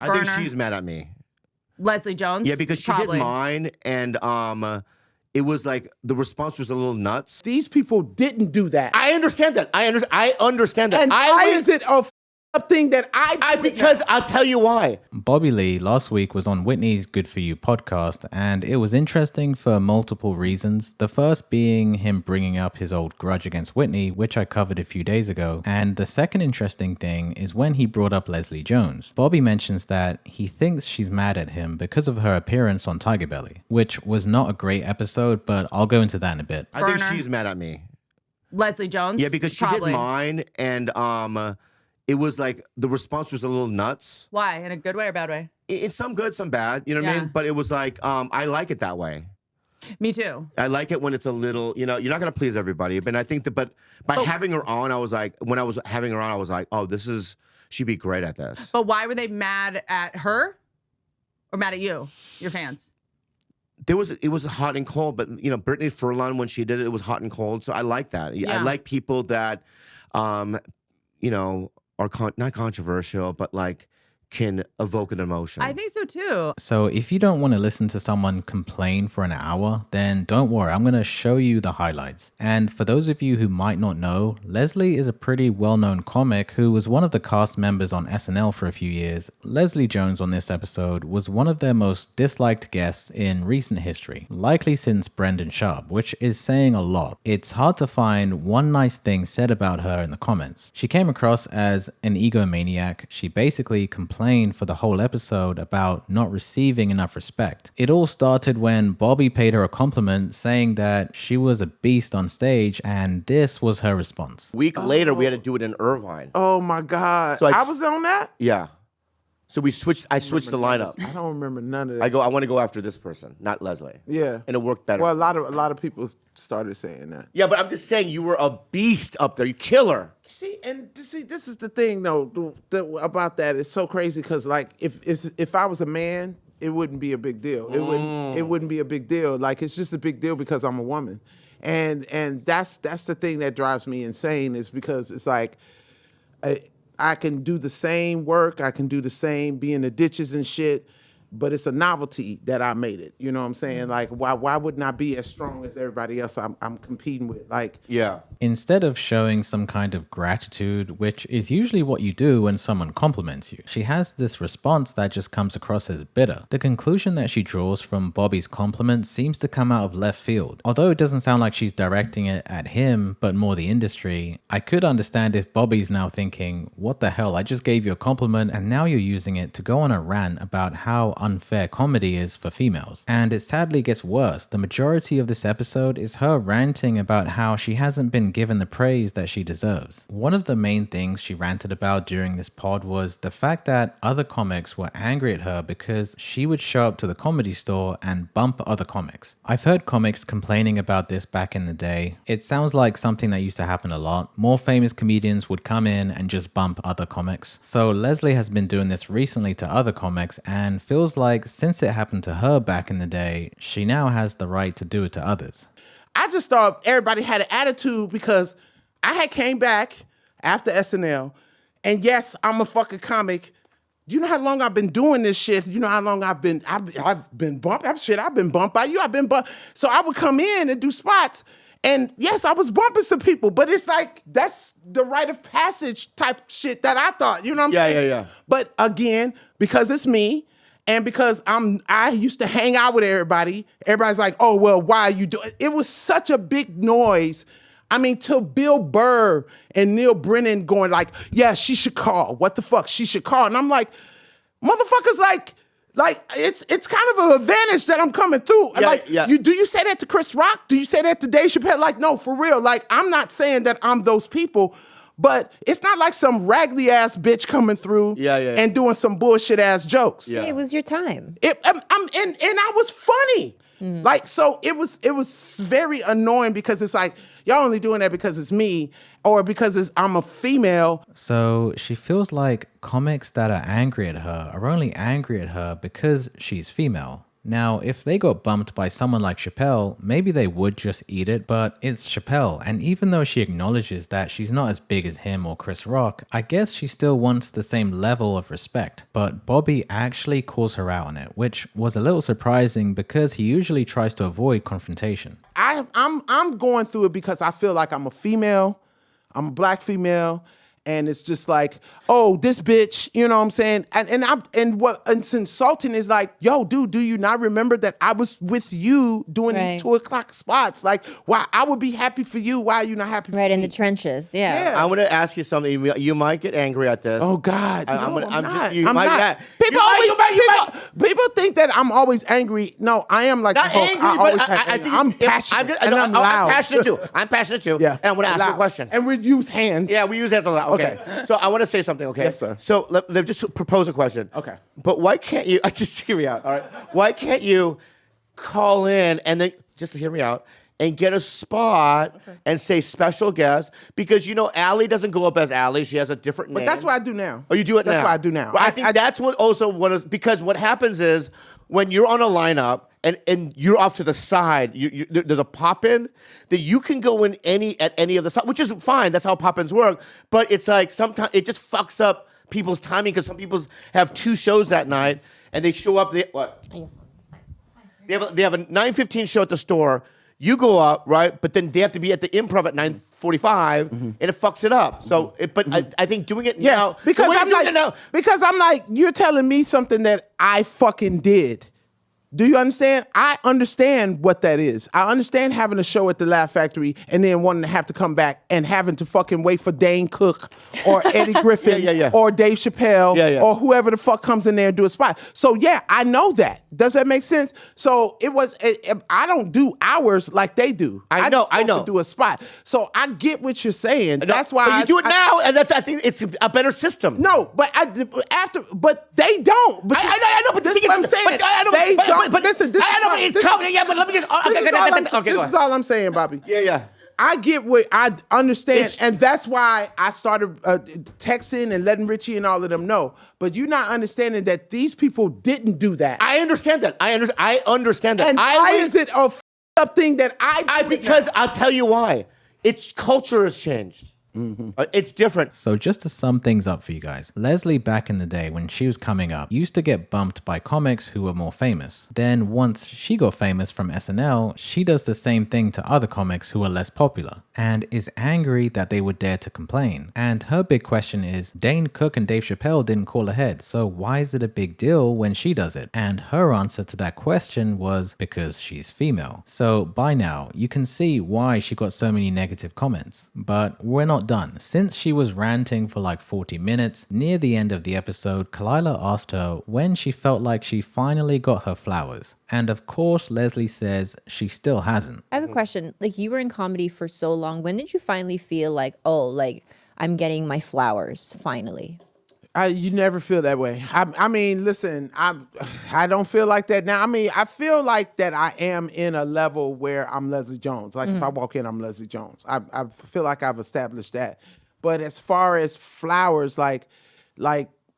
I think she's mad at me. Leslie Jones? Yeah, because she did mine, and it was like the response was a little nuts. These people didn't do that. I understand that. I understand that. And why is it a thing that because I'll tell you why. Bobby Lee last week was on Whitney's Good For You podcast, and it was interesting for multiple reasons. The first being him bringing up his old grudge against Whitney, which I covered a few days ago. And the second interesting thing is when he brought up Leslie Jones. Bobby mentions that he thinks she's mad at him because of her appearance on Tigerbelly, which was not a great episode, but I'll go into that in a bit. I think she's mad at me. Leslie Jones? Yeah, because she did mine, and it was like the response was a little nuts. Why? In a good way or bad way? It's some good, some bad. You know what I mean? But it was like, I like it that way. Me too. I like it when it's a little, you're not going to please everybody. But I think that, but by having her on, I was like, when I was having her on, I was like, oh, she'd be great at this. But why were they mad at her or mad at you, your fans? It was hot and cold, but Brittany Furlan, when she did it, it was hot and cold. So I like that. Yeah. I like people that, are not controversial, but like can evoke an emotion. I think so too. So if you don't want to listen to someone complain for an hour, then don't worry, I'm going to show you the highlights. And for those of you who might not know, Leslie is a pretty well-known comic who was one of the cast members on SNL for a few years. Leslie Jones on this episode was one of their most disliked guests in recent history, likely since Brendan Schaub, which is saying a lot. It's hard to find one nice thing said about her in the comments. She came across as an egomaniac. She basically complained for the whole episode about not receiving enough respect. It all started when Bobby paid her a compliment saying that she was a beast on stage, and this was her response. A week later, we had to do it in Irvine. Oh my God. So I was on that? Yeah. So I switched the lineup. I don't remember none of that. I want to go after this person, not Leslie. Yeah. And it worked better. Well, a lot of people started saying that. Yeah, but I'm just saying you were a beast up there. You killer. See, this is the thing though about that. It's so crazy because like if I was a man, it wouldn't be a big deal. It wouldn't be a big deal. Like it's just a big deal because I'm a woman, and that's the thing that drives me insane is because it's like. I can do the same work. I can do the same, be in the ditches and shit. But it's a novelty that I made it. You know what I'm saying? Like, why wouldn't I be as strong as everybody else I'm competing with? Like, yeah. Instead of showing some kind of gratitude, which is usually what you do when someone compliments you, she has this response that just comes across as bitter. The conclusion that she draws from Bobby's compliment seems to come out of left field. Although it doesn't sound like she's directing it at him, but more the industry, I could understand if Bobby's now thinking, what the hell, I just gave you a compliment and now you're using it to go on a rant about how unfair comedy is for females. And it sadly gets worse. The majority of this episode is her ranting about how she hasn't been given the praise that she deserves. One of the main things she ranted about during this pod was the fact that other comics were angry at her because she would show up to the Comedy Store and bump other comics. I've heard comics complaining about this back in the day. It sounds like something that used to happen a lot. More famous comedians would come in and just bump other comics. So Leslie has been doing this recently to other comics and feels like since it happened to her back in the day, she now has the right to do it to others. I just thought everybody had an attitude because I had came back after SNL, and yes, I'm a fucking comic. You know how long I've been doing this shit? You know how long I've been bumped? I've been bumped by you. So I would come in and do spots, and yes, I was bumping some people, but it's like, that's the rite of passage type shit that I thought, you know what I'm saying? Yeah. But again, because it's me, and because I used to hang out with everybody, everybody's like, oh, well, why are you doing it? It was such a big noise. I mean, till Bill Burr and Neil Brennan going like, yeah, she should call. What the fuck? She should call. And I'm like, motherfuckers, like it's kind of an advantage that I'm coming through. Yeah. Do you say that to Chris Rock? Do you say that to Dave Chappelle? Like, no, for real. Like, I'm not saying that I'm those people. But it's not like some raggedy ass bitch coming through and doing some bullshit ass jokes. Yeah. It was your time. And I was funny. Like, so it was very annoying because it's like, y'all only doing that because it's me or because I'm a female. So she feels like comics that are angry at her are only angry at her because she's female, Now, if they got bumped by someone like Chappelle, maybe they would just eat it, but it's Chappelle, and even though she acknowledges that she's not as big as him or Chris Rock, I guess she still wants the same level of respect. But Bobby actually calls her out on it, which was a little surprising because he usually tries to avoid confrontation. I'm going through it because I feel like I'm a female, I'm a black female, and it's just like, oh, this bitch, you know what I'm saying? And what's insulting is like, yo, dude, do you not remember that I was with you doing these 2 o'clock spots? Like, why I would be happy for you. Why are you not happy for me? Right in the trenches. Yeah. I want to ask you something. You might get angry at this. Oh God, I'm I'm not. you I'm might not. get- People you always might- people think that I'm always angry. No, I am like Not the Hulk. angry, I but always have I anger. think I'm it's- passionate and I'm loud. I'm passionate too. I'm passionate too. Yeah, And I want to ask you a loud. question. And we use hands. Yeah, we use hands a lot. Okay. So I want to say something. Okay. Yes, sir. So let just propose a question. Okay. But why can't you? Just hear me out. All right. Why can't you call in and then just hear me out and get a spot and say special guest? Because Allie doesn't go up as Allie. She has a different name. But that's what I do now. Oh, you do it now. That's what I do now. Well, I think that's what is because what happens is when you're on a lineup and you're off to the side, there's a pop-in that you can go in at any of the side, which is fine. That's how pop-ins work. But it's like sometimes it just fucks up people's timing because some people have 2 shows that night and they show up. They have a 9:15 show at the store. You go up, right? But then they have to be at the Improv at 9:45, and it fucks it up. So, I think doing it now, because the way I'm you're doing like, it now, because I'm like, you're telling me something that I fucking did. Do you understand? I understand what that is. I understand having a show at the Laugh Factory and then wanting to have to come back and having to fucking wait for Dane Cook or Eddie Griffin or Dave Chappelle or whoever the fuck comes in there and do a spot. So yeah, I know that. Does that make sense? So I don't do hours like they do. I know. To do a spot. So I get what you're saying. That's why but you do it now, and I think it's a better system. No, but they don't. But I know, but this is what I'm saying. They don't. But listen, this it's coming. Yeah, but let me just. This is all I'm saying, Bobby. Yeah. I get what I understand, It's- and that's why I started texting and letting Richie and all of them know. But you're not understanding that these people didn't do that. I understand that. I understand that. And why is it a up thing that I do because now? I'll tell you why. Its culture has changed. It's different. So just to sum things up for you guys, Leslie back in the day when she was coming up used to get bumped by comics who were more famous. Then once she got famous from SNL, she does the same thing to other comics who are less popular and is angry that they would dare to complain. And her big question is, Dane Cook and Dave Chappelle didn't call ahead, so why is it a big deal when she does it? And her answer to that question was because she's female. So by now, you can see why she got so many negative comments. But we're not done. Since she was ranting for like 40 minutes, near the end of the episode, Kalila asked her when she felt like she finally got her flowers. And of course, Leslie says she still hasn't. I have a question. Like, you were in comedy for so long. When did you finally feel like, oh, like I'm getting my flowers finally? You never feel that way. I mean, listen, I don't feel like that now. I mean, I feel like that I am in a level where I'm Leslie Jones. Like if I walk in, I'm Leslie Jones. I feel like I've established that. But as far as flowers, like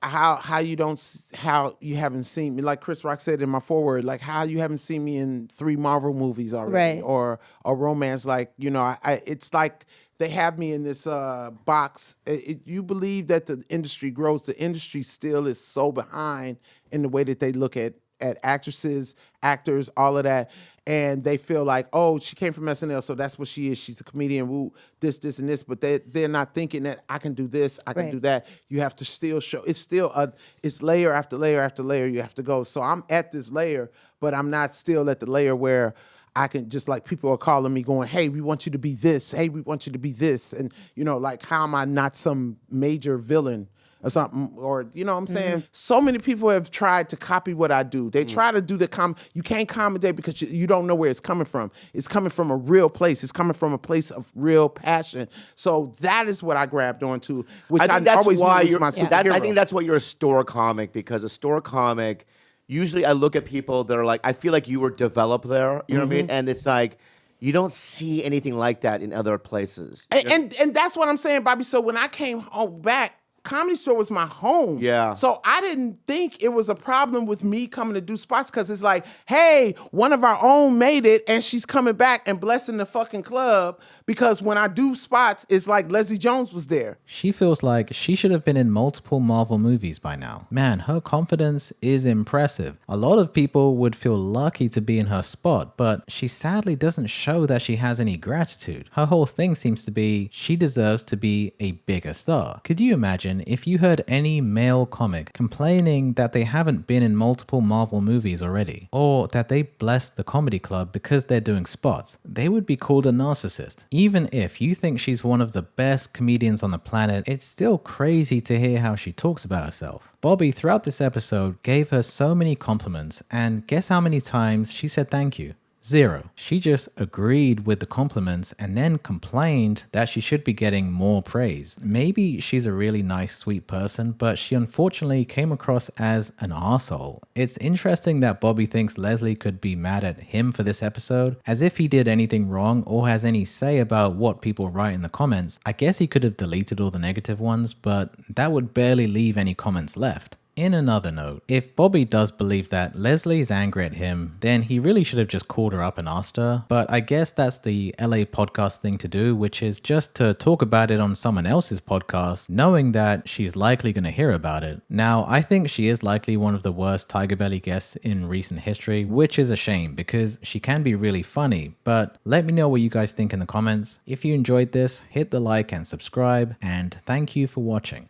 how you haven't seen me, like Chris Rock said in my foreword, like how you haven't seen me in 3 Marvel movies already, Right. or a romance, like it's like. They have me in this box. You believe that the industry grows. The industry still is so behind in the way that they look at actresses, actors, all of that. And they feel like, oh, she came from SNL, so that's what she is. She's a comedian, woo, this, and this. But they're not thinking that I can do this, I can do that. You have to still show. It's still it's layer after layer after layer you have to go. So I'm at this layer, but I'm not still at the layer where I can just like people are calling me going, hey, we want you to be this. Hey, we want you to be this. And, like, how am I not some major villain or something? Or, you know what I'm saying? So many people have tried to copy what I do. They try to do you can't commentate because you don't know where it's coming from. It's coming from a real place. It's coming from a place of real passion. So that is what I grabbed onto, which I always knew was my superhero. I think that's why you're a store comic, because a store comic, usually I look at people that are like, I feel like you were developed there, you know what I mean? And it's like, you don't see anything like that in other places. And that's what I'm saying, Bobby. So when I came home back, Comedy Store was my home. Yeah. So I didn't think it was a problem with me coming to do spots because it's like, hey, one of our own made it and she's coming back and blessing the fucking club because when I do spots, it's like Leslie Jones was there. She feels like she should have been in multiple Marvel movies by now. Man, her confidence is impressive. A lot of people would feel lucky to be in her spot, but she sadly doesn't show that she has any gratitude. Her whole thing seems to be she deserves to be a bigger star. Could you imagine if you heard any male comic complaining that they haven't been in multiple Marvel movies already, or that they blessed the comedy club because they're doing spots? They would be called a narcissist. Even if you think she's one of the best comedians on the planet, it's still crazy to hear how she talks about herself. Bobby, throughout this episode, gave her so many compliments, and guess how many times she said thank you? 0. She just agreed with the compliments and then complained that she should be getting more praise. Maybe she's a really nice, sweet person, but she unfortunately came across as an arsehole. It's interesting that Bobby thinks Leslie could be mad at him for this episode, as if he did anything wrong or has any say about what people write in the comments. I guess he could have deleted all the negative ones, but that would barely leave any comments left. In another note, if Bobby does believe that Leslie is angry at him, then he really should have just called her up and asked her. But I guess that's the LA podcast thing to do, which is just to talk about it on someone else's podcast, knowing that she's likely going to hear about it. Now, I think she is likely one of the worst Tigerbelly guests in recent history, which is a shame because she can be really funny. But let me know what you guys think in the comments. If you enjoyed this, hit the like and subscribe, and thank you for watching.